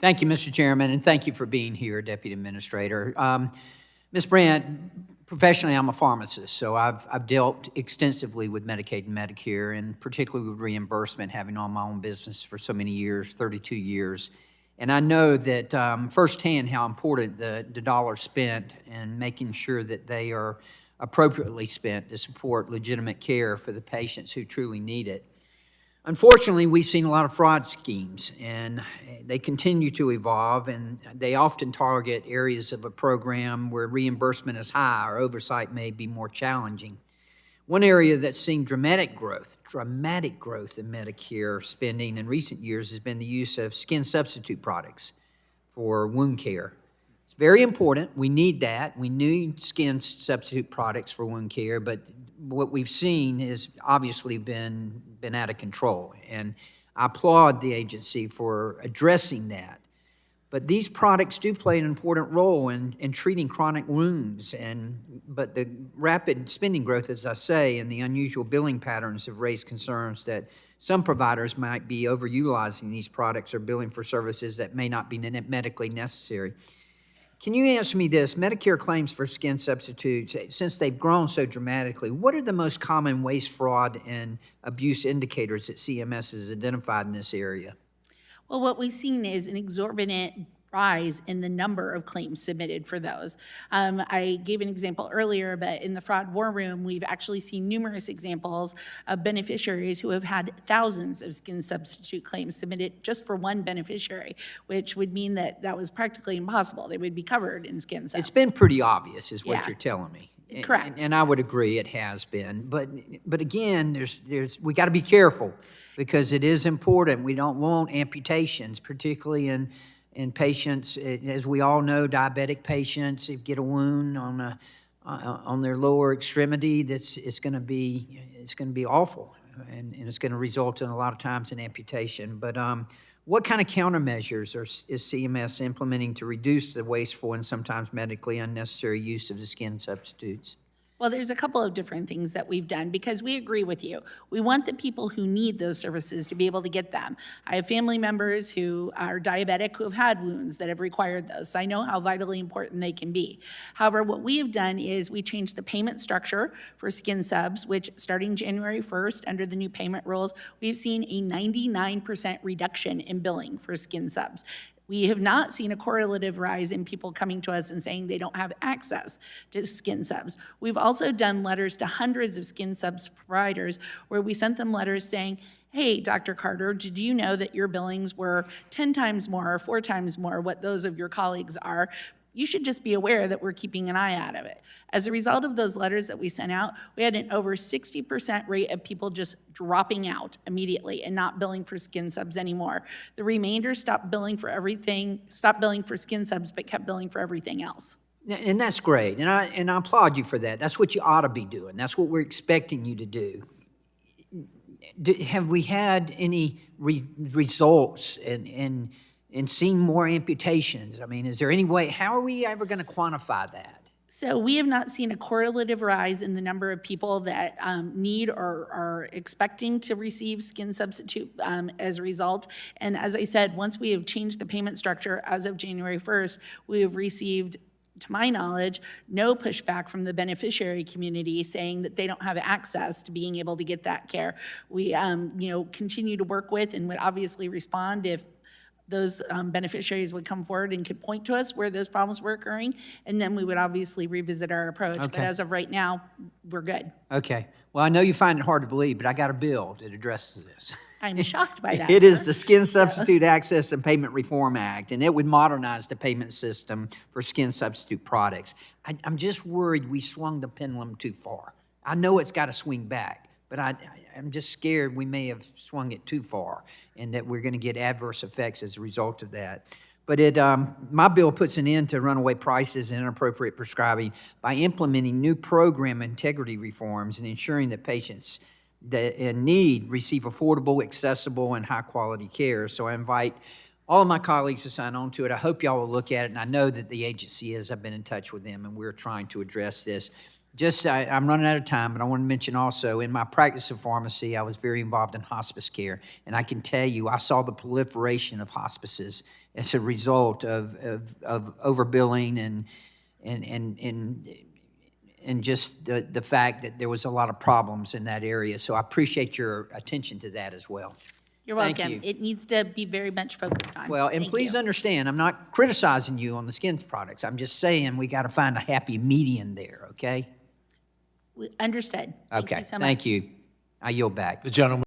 Thank you, Mr. Chairman, and thank you for being here, Deputy Administrator. Ms. Brandt, professionally, I'm a pharmacist, so I've dealt extensively with Medicaid and Medicare, and particularly with reimbursement, having owned my own business for so many years, 32 years. And I know that firsthand how important the dollars spent and making sure that they are appropriately spent to support legitimate care for the patients who truly need it. Unfortunately, we've seen a lot of fraud schemes, and they continue to evolve, and they often target areas of a program where reimbursement is high or oversight may be more challenging. One area that's seen dramatic growth in Medicare spending in recent years has been the use of skin substitute products for wound care. It's very important. We need that. We need skin substitute products for wound care, but what we've seen has obviously been out of control, and I applaud the agency for addressing that. But these products do play an important role in treating chronic wounds, but the rapid spending growth, as I say, and the unusual billing patterns have raised concerns that some providers might be overutilizing these products or billing for services that may not be medically necessary. Can you answer me this? Medicare claims for skin substitutes, since they've grown so dramatically, what are the most common waste, fraud, and abuse indicators that CMS has identified in this area? Well, what we've seen is an exorbitant rise in the number of claims submitted for those. I gave an example earlier, but in the fraud war room, we've actually seen numerous examples of beneficiaries who have had thousands of skin substitute claims submitted just for one beneficiary, which would mean that that was practically impossible. They would be covered in skin subs. It's been pretty obvious, is what you're telling me. Correct. And I would agree it has been. But again, we got to be careful because it is important. We don't want amputations, particularly in patients, as we all know, diabetic patients, if you get a wound on their lower extremity, it's going to be awful, and it's going to result in a lot of times in amputation. But what kind of countermeasures is CMS implementing to reduce the wasteful and sometimes medically unnecessary use of the skin substitutes? Well, there's a couple of different things that we've done because we agree with you. We want the people who need those services to be able to get them. I have family members who are diabetic who have had wounds that have required those, so I know how vitally important they can be. However, what we have done is we changed the payment structure for skin subs, which starting January 1st, under the new payment rules, we've seen a 99% reduction in billing for skin subs. We have not seen a correlative rise in people coming to us and saying they don't have access to skin subs. We've also done letters to hundreds of skin subs providers where we sent them letters saying, hey, Dr. Carter, did you know that your billings were 10 times more or 4 times more what those of your colleagues are? You should just be aware that we're keeping an eye out of it. As a result of those letters that we sent out, we had an over 60% rate of people just dropping out immediately and not billing for skin subs anymore. The remainder stopped billing for skin subs, but kept billing for everything else. And that's great, and I applaud you for that. That's what you ought to be doing. That's what we're expecting you to do. Have we had any results in seeing more amputations? I mean, is there any way, how are we ever going to quantify that? So we have not seen a correlative rise in the number of people that need or are expecting to receive skin substitute as a result. And as I said, once we have changed the payment structure as of January 1st, we have received, to my knowledge, no pushback from the beneficiary community saying that they don't have access to being able to get that care. We continue to work with and would obviously respond if those beneficiaries would come forward and could point to us where those problems were occurring, and then we would obviously revisit our approach. Okay. But as of right now, we're good. Okay. Well, I know you find it hard to believe, but I got a bill that addresses this. I'm shocked by that. It is the Skin Substitute Access and Payment Reform Act, and it would modernize the payment system for skin substitute products. I'm just worried we swung the pendulum too far. I know it's got to swing back, but I'm just scared we may have swung it too far and that we're going to get adverse effects as a result of that. But my bill puts an end to runaway prices and inappropriate prescribing by implementing new program integrity reforms and ensuring that patients that in need receive affordable, accessible, and high-quality care. So I invite all of my colleagues to sign on to it. I hope y'all will look at it, and I know that the agency is. I've been in touch with them, and we're trying to address this. I'm running out of time, but I want to mention also, in my practice of pharmacy, I was very involved in hospice care, and I can tell you, I saw the proliferation of hospices as a result of overbilling and just the fact that there was a lot of problems in that area. So I appreciate your attention to that as well. You're Thank welcome. you. It needs to be very much focused on. Well, and Thank please you. understand, I'm not criticizing you on the skin products. I'm just saying we got to find a happy median there, okay? Understood. Thank Okay, you so much. thank you. I yield back. The gentleman